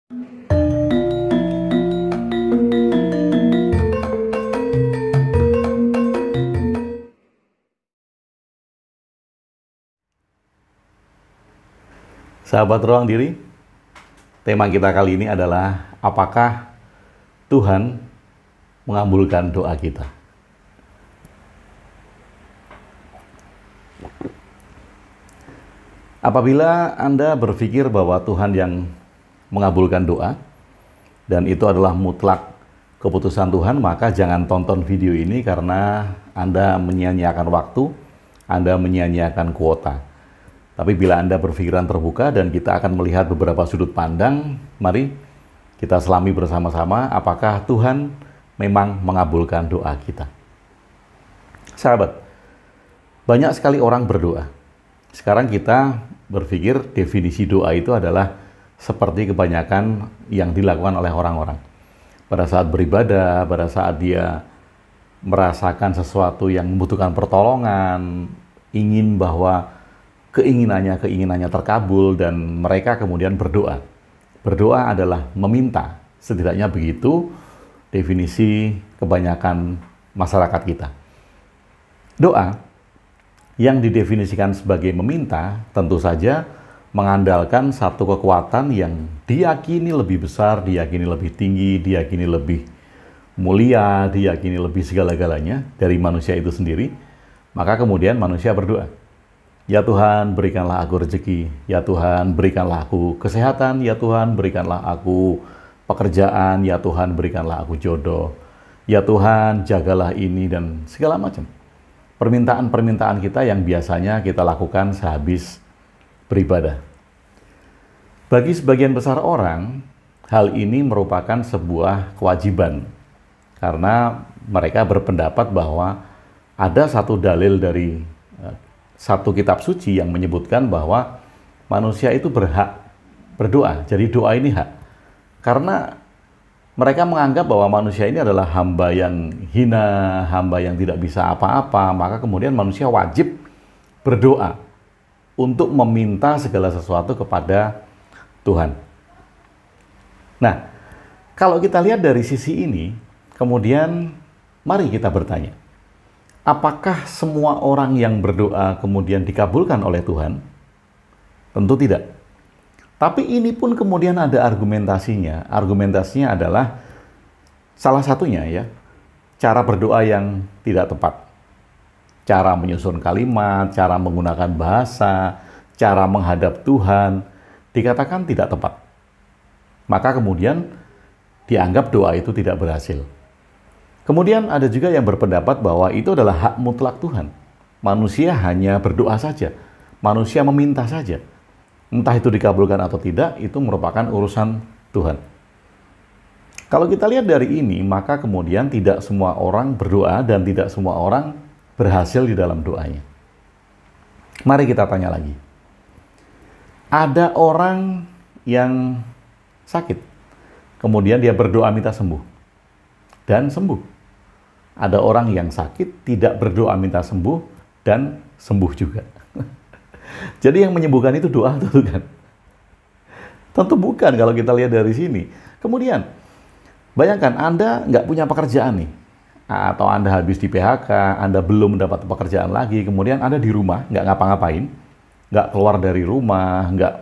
Sahabat Ruang Diri, tema kita kali ini adalah apakah Tuhan mengabulkan doa kita? Apabila Anda berpikir bahwa Tuhan yang mengabulkan doa dan itu adalah mutlak keputusan Tuhan, maka jangan tonton video ini karena Anda menyia-nyiakan waktu, Anda menyia-nyiakan kuota. Tapi bila Anda berpikiran terbuka dan kita akan melihat beberapa sudut pandang, mari kita selami bersama-sama apakah Tuhan memang mengabulkan doa kita. Sahabat, banyak sekali orang berdoa. Sekarang kita berpikir definisi doa itu adalah seperti kebanyakan yang dilakukan oleh orang-orang. Pada saat beribadah, pada saat dia merasakan sesuatu yang membutuhkan pertolongan, ingin bahwa keinginannya terkabul dan mereka kemudian berdoa. Berdoa adalah meminta, setidaknya begitu definisi kebanyakan masyarakat kita. Doa yang didefinisikan sebagai meminta tentu saja mengandalkan satu kekuatan yang diyakini lebih besar, diyakini lebih tinggi, diyakini lebih mulia, diyakini lebih segala-galanya dari manusia itu sendiri. Maka kemudian manusia berdoa. Ya Tuhan, berikanlah aku rezeki. Ya Tuhan, berikanlah aku kesehatan. Ya Tuhan, berikanlah aku pekerjaan. Ya Tuhan, berikanlah aku jodoh. Ya Tuhan, jagalah ini dan segala macam. Permintaan-permintaan kita yang biasanya kita lakukan sehabis beribadah. Bagi sebagian besar orang, hal ini merupakan sebuah kewajiban. Karena mereka berpendapat bahwa ada satu dalil dari satu kitab suci yang menyebutkan bahwa manusia itu berhak berdoa. Jadi doa ini hak. Karena mereka menganggap bahwa manusia ini adalah hamba yang hina, hamba yang tidak bisa apa-apa, maka kemudian manusia wajib berdoa untuk meminta segala sesuatu kepada Tuhan. Nah, kalau kita lihat dari sisi ini, kemudian mari kita bertanya. Apakah semua orang yang berdoa kemudian dikabulkan oleh Tuhan? Tentu tidak. Tapi ini pun kemudian ada argumentasinya. Argumentasinya adalah salah satunya ya, cara berdoa yang tidak tepat. Cara menyusun kalimat, cara menggunakan bahasa, cara menghadap Tuhan, dikatakan tidak tepat. Maka kemudian dianggap doa itu tidak berhasil. Kemudian ada juga yang berpendapat bahwa itu adalah hak mutlak Tuhan. Manusia hanya berdoa saja. Manusia meminta saja. Entah itu dikabulkan atau tidak, itu merupakan urusan Tuhan. Kalau kita lihat dari ini, maka kemudian tidak semua orang berdoa dan tidak semua orang berhasil di dalam doanya. Mari kita tanya lagi. Ada orang yang sakit, kemudian dia berdoa minta sembuh, dan sembuh. Ada orang yang sakit, tidak berdoa minta sembuh, dan sembuh juga. Jadi yang menyembuhkan itu doa itu kan? Tentu bukan kalau kita lihat dari sini. Kemudian, bayangkan Anda nggak punya pekerjaan nih. Atau Anda habis di PHK, Anda belum mendapat pekerjaan lagi, kemudian Anda di rumah, nggak ngapa-ngapain, nggak keluar dari rumah, nggak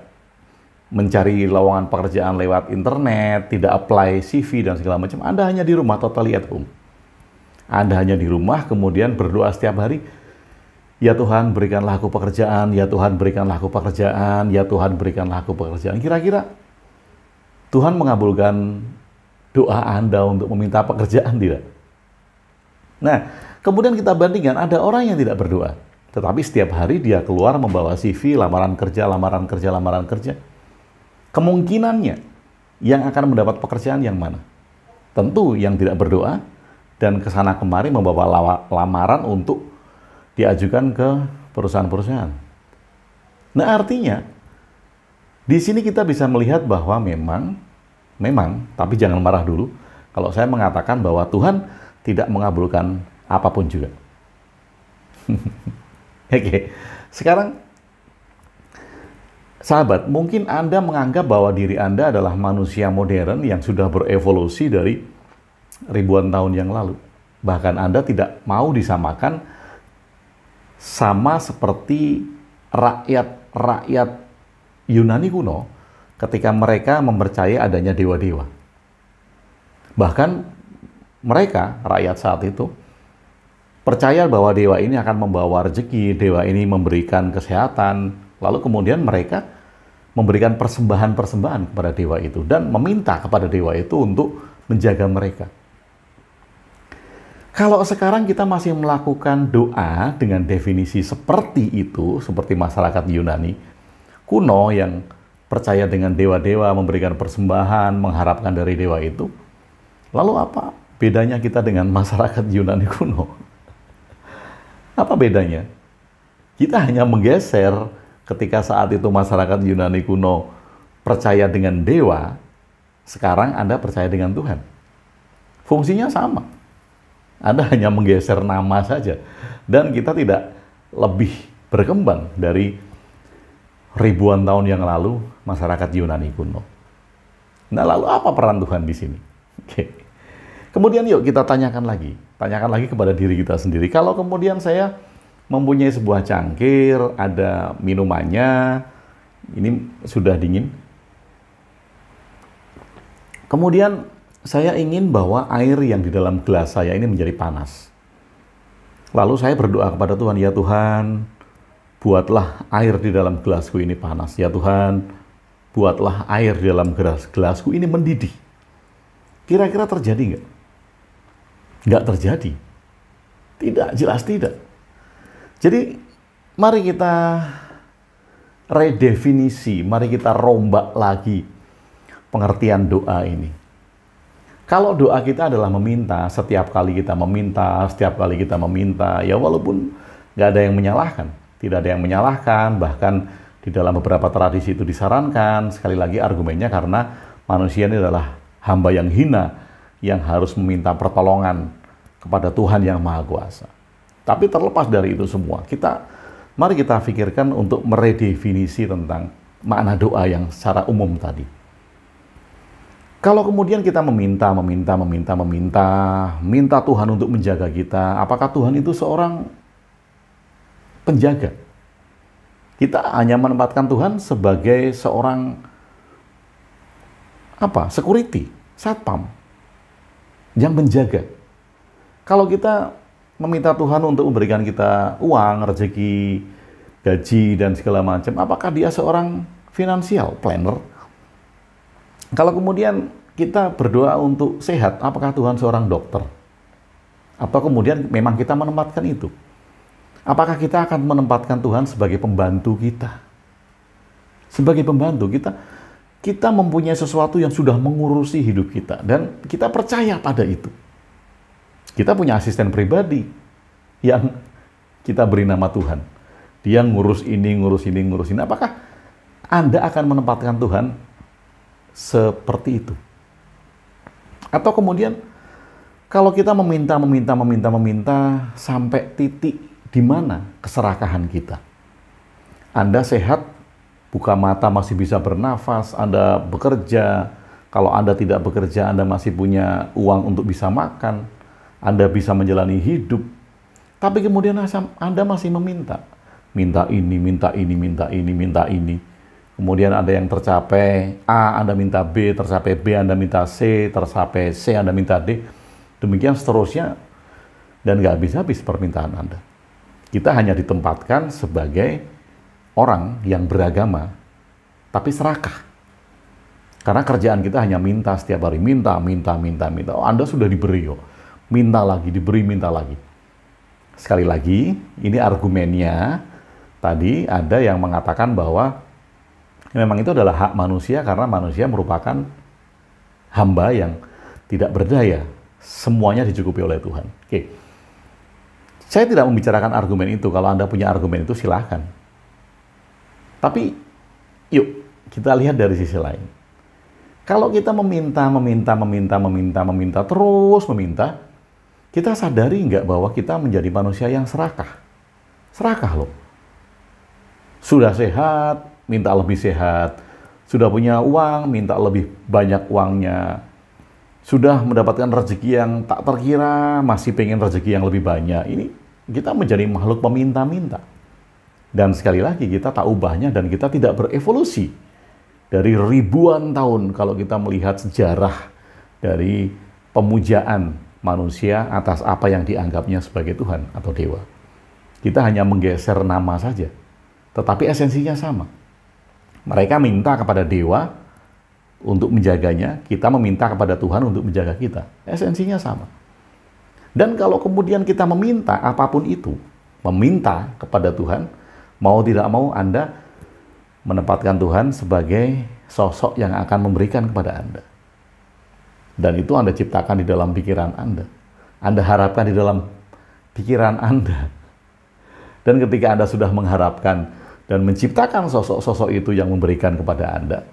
mencari lowongan pekerjaan lewat internet, tidak apply CV dan segala macam. Anda hanya di rumah, totally at home. Anda hanya di rumah, kemudian berdoa setiap hari, ya Tuhan berikanlah aku pekerjaan, ya Tuhan berikanlah aku pekerjaan, ya Tuhan berikanlah aku pekerjaan. Kira-kira Tuhan mengabulkan doa Anda untuk meminta pekerjaan tidak? Nah, kemudian kita bandingkan, ada orang yang tidak berdoa, tetapi setiap hari dia keluar membawa CV, lamaran kerja, lamaran kerja, lamaran kerja. Kemungkinannya yang akan mendapat pekerjaan yang mana? Tentu yang tidak berdoa dan kesana kemari membawa lamaran untuk diajukan ke perusahaan-perusahaan. Nah, artinya di sini kita bisa melihat bahwa memang, tapi jangan marah dulu kalau saya mengatakan bahwa Tuhan tidak mengabulkan apapun juga. Oke, sekarang Sahabat, mungkin Anda menganggap bahwa diri Anda adalah manusia modern yang sudah berevolusi dari ribuan tahun yang lalu. Bahkan Anda tidak mau disamakan sama seperti rakyat Yunani kuno ketika mereka mempercayai adanya dewa-dewa. Bahkan mereka, rakyat saat itu, percaya bahwa dewa ini akan membawa rezeki, dewa ini memberikan kesehatan, lalu kemudian mereka memberikan persembahan-persembahan kepada dewa itu dan meminta kepada dewa itu untuk menjaga mereka. Kalau sekarang kita masih melakukan doa dengan definisi seperti itu, seperti masyarakat Yunani kuno yang percaya dengan dewa-dewa, memberikan persembahan, mengharapkan dari dewa itu, lalu apa bedanya kita dengan masyarakat Yunani kuno? Apa bedanya? Kita hanya menggeser ketika saat itu masyarakat Yunani kuno percaya dengan dewa, sekarang Anda percaya dengan Tuhan. Fungsinya sama. Anda hanya menggeser nama saja. Dan kita tidak lebih berkembang dari ribuan tahun yang lalu masyarakat Yunani kuno. Nah, lalu apa peran Tuhan di sini? Oke. Kemudian yuk kita tanyakan lagi kepada diri kita sendiri. Kalau kemudian saya mempunyai sebuah cangkir, ada minumannya, ini sudah dingin. Kemudian saya ingin bahwa air yang di dalam gelas saya ini menjadi panas. Lalu saya berdoa kepada Tuhan, ya Tuhan, buatlah air di dalam gelasku ini panas. Ya Tuhan, buatlah air di dalam gelasku ini mendidih. Kira-kira terjadi nggak? Nggak terjadi. Tidak, jelas tidak. Jadi, mari kita redefinisi, mari kita rombak lagi pengertian doa ini. Kalau doa kita adalah meminta, setiap kali kita meminta, ya walaupun nggak ada yang menyalahkan, tidak ada yang menyalahkan, bahkan di dalam beberapa tradisi itu disarankan, sekali lagi argumennya karena manusia ini adalah hamba yang hina, yang harus meminta pertolongan kepada Tuhan yang Maha Kuasa. Tapi terlepas dari itu semua, mari kita pikirkan untuk meredefinisi tentang makna doa yang secara umum tadi. Kalau kemudian kita minta Tuhan untuk menjaga kita, apakah Tuhan itu seorang penjaga? Kita hanya menempatkan Tuhan sebagai seorang security, satpam yang menjaga. Kalau kita meminta Tuhan untuk memberikan kita uang, rezeki, gaji, dan segala macam, apakah dia seorang financial planner? Kalau kemudian kita berdoa untuk sehat, apakah Tuhan seorang dokter? Atau kemudian memang kita menempatkan itu? Apakah kita akan menempatkan Tuhan sebagai pembantu kita? Sebagai pembantu, kita mempunyai sesuatu yang sudah mengurusi hidup kita. Dan kita percaya pada itu. Kita punya asisten pribadi yang kita beri nama Tuhan. Dia ngurus ini. Apakah Anda akan menempatkan Tuhan seperti itu? Atau kemudian kalau kita meminta sampai titik di mana keserakahan kita? Anda sehat, buka mata masih bisa bernafas, Anda bekerja, kalau Anda tidak bekerja Anda masih punya uang untuk bisa makan, Anda bisa menjalani hidup. Tapi kemudian Anda masih minta ini. Kemudian ada yang tercapai A, Anda minta B, tercapai B, Anda minta C, tercapai C, Anda minta D. Demikian seterusnya, dan nggak habis-habis permintaan Anda. Kita hanya ditempatkan sebagai orang yang beragama, tapi serakah. Karena kerjaan kita hanya minta setiap hari, minta. Oh, Anda sudah diberi, minta lagi, diberi, minta lagi. Sekali lagi, ini argumennya, tadi ada yang mengatakan bahwa memang itu adalah hak manusia karena manusia merupakan hamba yang tidak berdaya. Semuanya dicukupi oleh Tuhan. Oke. Saya tidak membicarakan argumen itu. Kalau Anda punya argumen itu silahkan. Tapi yuk kita lihat dari sisi lain. Kalau kita meminta, terus meminta, kita sadari nggak bahwa kita menjadi manusia yang serakah? Serakah loh. Sudah sehat, minta lebih sehat. Sudah punya uang, minta lebih banyak uangnya. Sudah mendapatkan rezeki yang tak terkira, masih pengen rezeki yang lebih banyak. Ini kita menjadi makhluk peminta-minta. Dan sekali lagi kita tak ubahnya dan kita tidak berevolusi. Dari ribuan tahun kalau kita melihat sejarah dari pemujaan manusia atas apa yang dianggapnya sebagai Tuhan atau Dewa. Kita hanya menggeser nama saja, tetapi esensinya sama. Mereka minta kepada dewa untuk menjaganya, kita meminta kepada Tuhan untuk menjaga kita. Esensinya sama. Dan kalau kemudian kita meminta apapun itu, meminta kepada Tuhan, mau tidak mau Anda menempatkan Tuhan sebagai sosok yang akan memberikan kepada Anda. Dan itu Anda ciptakan di dalam pikiran Anda. Anda harapkan di dalam pikiran Anda. Dan ketika Anda sudah mengharapkan dan menciptakan sosok-sosok itu yang memberikan kepada Anda.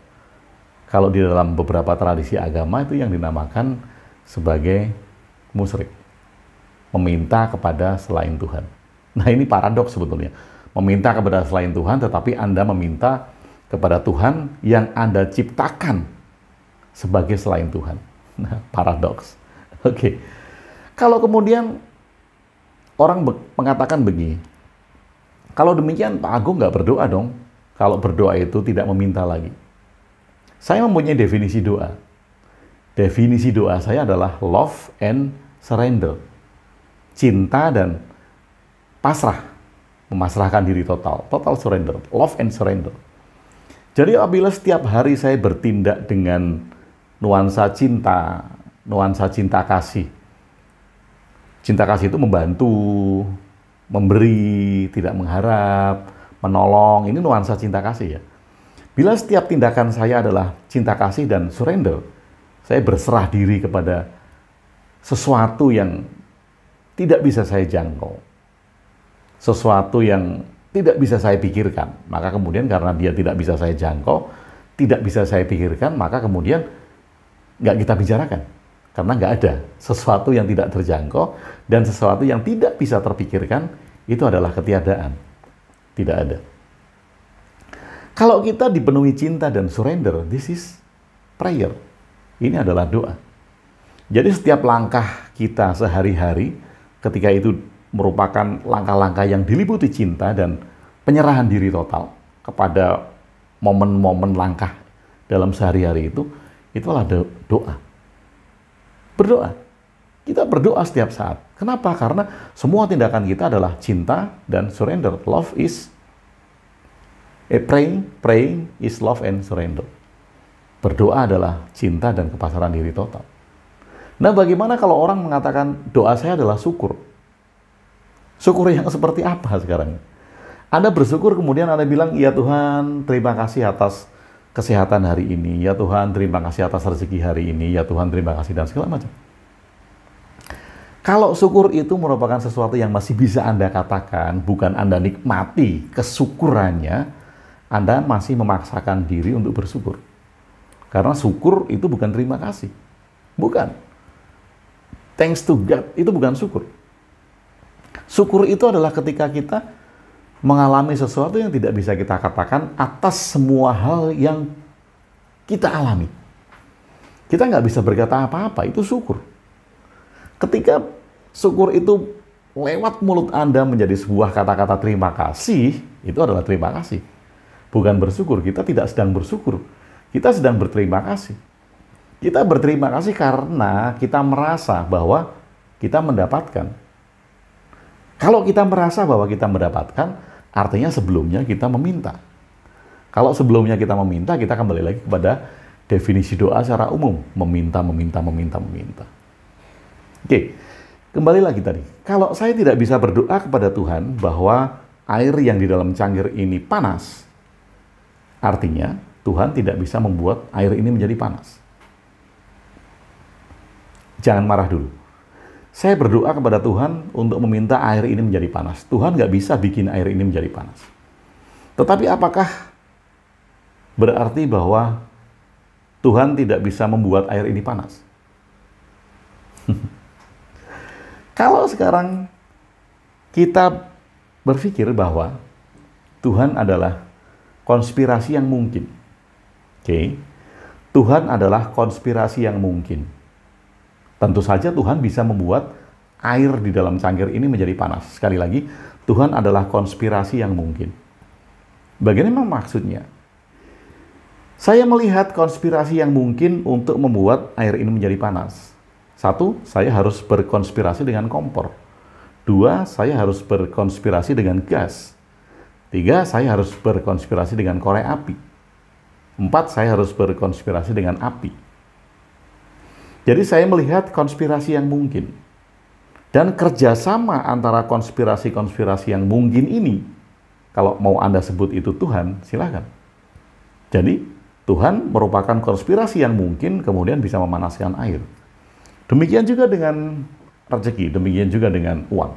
Kalau di dalam beberapa tradisi agama itu yang dinamakan sebagai musyrik. Meminta kepada selain Tuhan. Nah ini paradoks sebetulnya. Meminta kepada selain Tuhan tetapi Anda meminta kepada Tuhan yang Anda ciptakan sebagai selain Tuhan. Nah paradoks. Oke. Kalau kemudian orang mengatakan begini, kalau demikian Pak Agung nggak berdoa dong. Kalau berdoa itu tidak meminta lagi. Saya mempunyai definisi doa. Definisi doa saya adalah love and surrender. Cinta dan pasrah. Memasrahkan diri total. Total surrender. Love and surrender. Jadi apabila setiap hari saya bertindak dengan nuansa cinta kasih. Cinta kasih itu membantu, memberi, tidak mengharap, menolong. Ini nuansa cinta kasih ya. Bila setiap tindakan saya adalah cinta kasih dan surrender, saya berserah diri kepada sesuatu yang tidak bisa saya jangkau. Sesuatu yang tidak bisa saya pikirkan. Maka kemudian karena dia tidak bisa saya jangkau, tidak bisa saya pikirkan, maka kemudian nggak kita bicarakan. Karena nggak ada sesuatu yang tidak terjangkau dan sesuatu yang tidak bisa terpikirkan, itu adalah ketiadaan. Tidak ada. Kalau kita dipenuhi cinta dan surrender, this is prayer. Ini adalah doa. Jadi setiap langkah kita sehari-hari, ketika itu merupakan langkah-langkah yang diliputi cinta dan penyerahan diri total kepada momen-momen langkah dalam sehari-hari itu adalah doa. Berdoa. Kita berdoa setiap saat. Kenapa? Karena semua tindakan kita adalah cinta dan surrender. Love is praying is love and surrender. Berdoa adalah cinta dan kepasaran diri total. Nah, bagaimana kalau orang mengatakan doa saya adalah syukur? Syukur yang seperti apa sekarang? Anda bersyukur kemudian Anda bilang, ya Tuhan, terima kasih atas kesehatan hari ini. Ya Tuhan, terima kasih atas rezeki hari ini. Ya Tuhan, terima kasih dan segala macam. Kalau syukur itu merupakan sesuatu yang masih bisa Anda katakan, bukan Anda nikmati kesyukurannya, Anda masih memaksakan diri untuk bersyukur. Karena syukur itu bukan terima kasih. Bukan. Thanks to God, itu bukan syukur. Syukur itu adalah ketika kita mengalami sesuatu yang tidak bisa kita katakan atas semua hal yang kita alami. Kita nggak bisa berkata apa-apa, itu syukur. Ketika syukur itu lewat mulut Anda menjadi sebuah kata-kata terima kasih, itu adalah terima kasih. Bukan bersyukur, kita tidak sedang bersyukur. Kita sedang berterima kasih. Kita berterima kasih karena kita merasa bahwa kita mendapatkan. Kalau kita merasa bahwa kita mendapatkan, artinya sebelumnya kita meminta. Kalau sebelumnya kita meminta, kita kembali lagi kepada definisi doa secara umum. Meminta. Oke, kembali lagi tadi. Kalau saya tidak bisa berdoa kepada Tuhan bahwa air yang di dalam cangkir ini panas, artinya Tuhan tidak bisa membuat air ini menjadi panas. Jangan marah dulu. Saya berdoa kepada Tuhan untuk meminta air ini menjadi panas. Tuhan nggak bisa bikin air ini menjadi panas. Tetapi apakah berarti bahwa Tuhan tidak bisa membuat air ini panas? Kalau sekarang kita berpikir bahwa Tuhan adalah konspirasi yang mungkin. Oke. Tuhan adalah konspirasi yang mungkin. Tentu saja Tuhan bisa membuat air di dalam cangkir ini menjadi panas. Sekali lagi, Tuhan adalah konspirasi yang mungkin. Bagaimana maksudnya? Saya melihat konspirasi yang mungkin untuk membuat air ini menjadi panas. 1, saya harus berkonspirasi dengan kompor. 2, saya harus berkonspirasi dengan gas. 3, saya harus berkonspirasi dengan korek api. 4, saya harus berkonspirasi dengan api. Jadi saya melihat konspirasi yang mungkin. Dan kerjasama antara konspirasi-konspirasi yang mungkin ini, kalau mau Anda sebut itu Tuhan, silakan. Jadi, Tuhan merupakan konspirasi yang mungkin kemudian bisa memanaskan air. Demikian juga dengan rezeki, demikian juga dengan uang.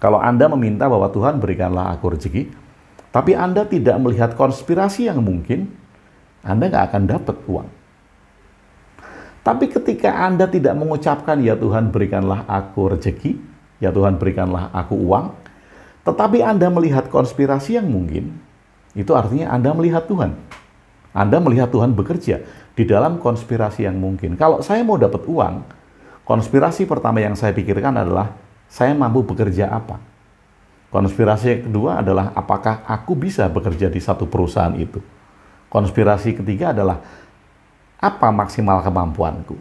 Kalau Anda meminta bahwa Tuhan berikanlah aku rezeki, tapi Anda tidak melihat konspirasi yang mungkin, Anda nggak akan dapat uang. Tapi ketika Anda tidak mengucapkan, ya Tuhan berikanlah aku rezeki, ya Tuhan berikanlah aku uang, tetapi Anda melihat konspirasi yang mungkin, itu artinya Anda melihat Tuhan. Anda melihat Tuhan bekerja di dalam konspirasi yang mungkin. Kalau saya mau dapat uang, konspirasi pertama yang saya pikirkan adalah, saya mampu bekerja apa? Konspirasi yang kedua adalah, apakah aku bisa bekerja di satu perusahaan itu? Konspirasi ketiga adalah, apa maksimal kemampuanku?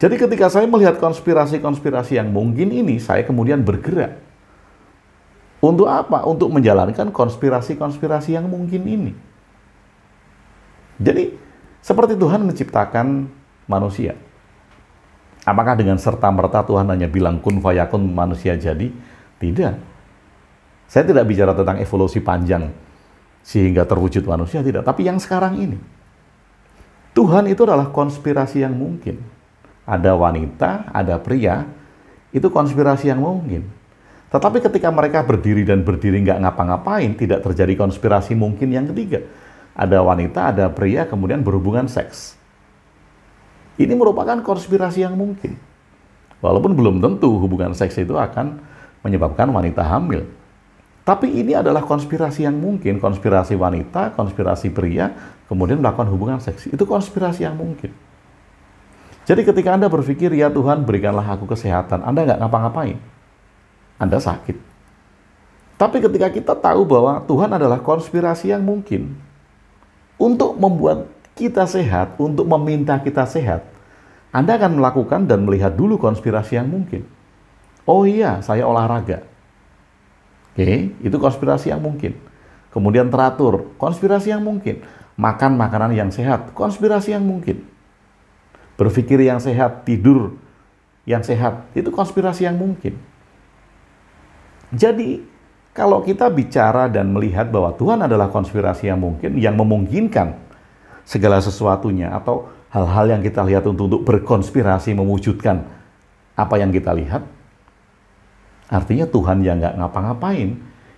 Jadi ketika saya melihat konspirasi-konspirasi yang mungkin ini, saya kemudian bergerak. Untuk apa? Untuk menjalankan konspirasi-konspirasi yang mungkin ini. Jadi, seperti Tuhan menciptakan manusia. Apakah dengan serta-merta Tuhan hanya bilang kun fayakun manusia jadi? Tidak. Saya tidak bicara tentang evolusi panjang sehingga terwujud manusia, tidak. Tapi yang sekarang ini. Tuhan itu adalah konspirasi yang mungkin. Ada wanita, ada pria, itu konspirasi yang mungkin. Tetapi ketika mereka berdiri dan berdiri nggak ngapa-ngapain, tidak terjadi konspirasi mungkin yang ketiga. Ada wanita, ada pria, kemudian berhubungan seks. Ini merupakan konspirasi yang mungkin. Walaupun belum tentu hubungan seks itu akan menyebabkan wanita hamil. Tapi ini adalah konspirasi yang mungkin. Konspirasi wanita, konspirasi pria, kemudian melakukan hubungan seks. Itu konspirasi yang mungkin. Jadi ketika Anda berpikir, ya Tuhan berikanlah aku kesehatan, Anda nggak ngapa-ngapain. Anda sakit. Tapi ketika kita tahu bahwa Tuhan adalah konspirasi yang mungkin, untuk membuat kita sehat, untuk meminta kita sehat, Anda akan melakukan dan melihat dulu konspirasi yang mungkin. Oh iya, saya olahraga. Oke, itu konspirasi yang mungkin. Kemudian teratur, konspirasi yang mungkin. Makan makanan yang sehat, konspirasi yang mungkin. Berpikir yang sehat, tidur yang sehat, itu konspirasi yang mungkin. Jadi, kalau kita bicara dan melihat bahwa Tuhan adalah konspirasi yang mungkin, yang memungkinkan segala sesuatunya, atau hal-hal yang kita lihat untuk berkonspirasi mewujudkan apa yang kita lihat, artinya Tuhan yang nggak ngapa-ngapain,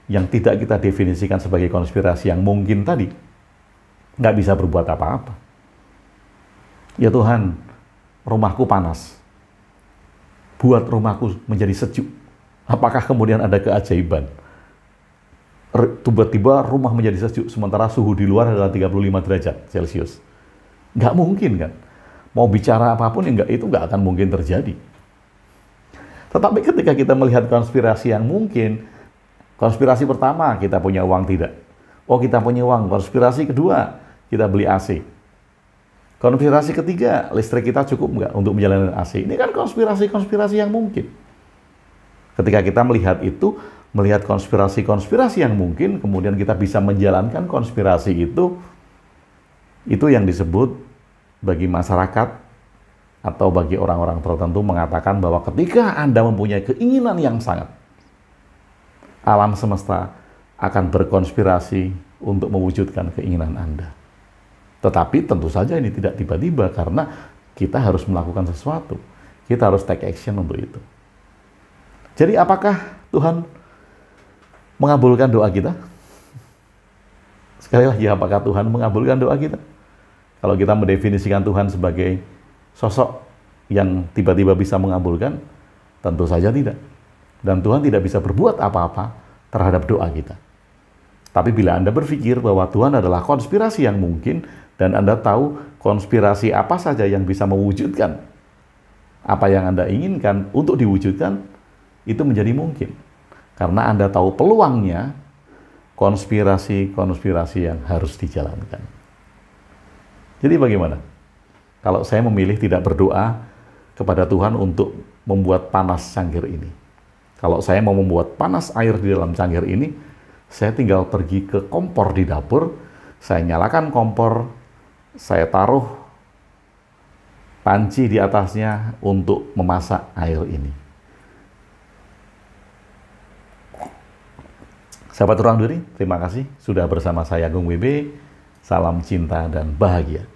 yang tidak kita definisikan sebagai konspirasi yang mungkin tadi, nggak bisa berbuat apa-apa. Ya Tuhan, rumahku panas. Buat rumahku menjadi sejuk. Apakah kemudian ada keajaiban? Tiba-tiba rumah menjadi sejuk, sementara suhu di luar adalah 35 derajat Celcius. Nggak mungkin kan? Mau bicara apapun, itu nggak akan mungkin terjadi. Tetapi ketika kita melihat konspirasi yang mungkin, konspirasi pertama, kita punya uang tidak. Oh, kita punya uang. Konspirasi kedua, kita beli AC. Konspirasi ketiga, listrik kita cukup nggak untuk menjalankan AC. Ini kan konspirasi-konspirasi yang mungkin. Ketika kita melihat itu, melihat konspirasi-konspirasi yang mungkin, kemudian kita bisa menjalankan konspirasi itu yang disebut bagi masyarakat atau bagi orang-orang tertentu mengatakan bahwa ketika Anda mempunyai keinginan yang sangat, alam semesta akan berkonspirasi untuk mewujudkan keinginan Anda. Tetapi tentu saja ini tidak tiba-tiba karena kita harus melakukan sesuatu. Kita harus take action untuk itu. Jadi apakah Tuhan mengabulkan doa kita? Sekali lagi, apakah Tuhan mengabulkan doa kita? Kalau kita mendefinisikan Tuhan sebagai sosok yang tiba-tiba bisa mengabulkan, tentu saja tidak. Dan Tuhan tidak bisa berbuat apa-apa terhadap doa kita. Tapi bila Anda berpikir bahwa Tuhan adalah konspirasi yang mungkin, dan Anda tahu konspirasi apa saja yang bisa mewujudkan apa yang Anda inginkan untuk diwujudkan, itu menjadi mungkin. Karena Anda tahu peluangnya, konspirasi-konspirasi yang harus dijalankan. Jadi bagaimana? Kalau saya memilih tidak berdoa kepada Tuhan untuk membuat panas cangkir ini. Kalau saya mau membuat panas air di dalam cangkir ini, saya tinggal pergi ke kompor di dapur, saya nyalakan kompor, saya taruh panci di atasnya untuk memasak air ini. Sahabat Ruang Duri, terima kasih sudah bersama saya Agung WB. Salam cinta dan bahagia.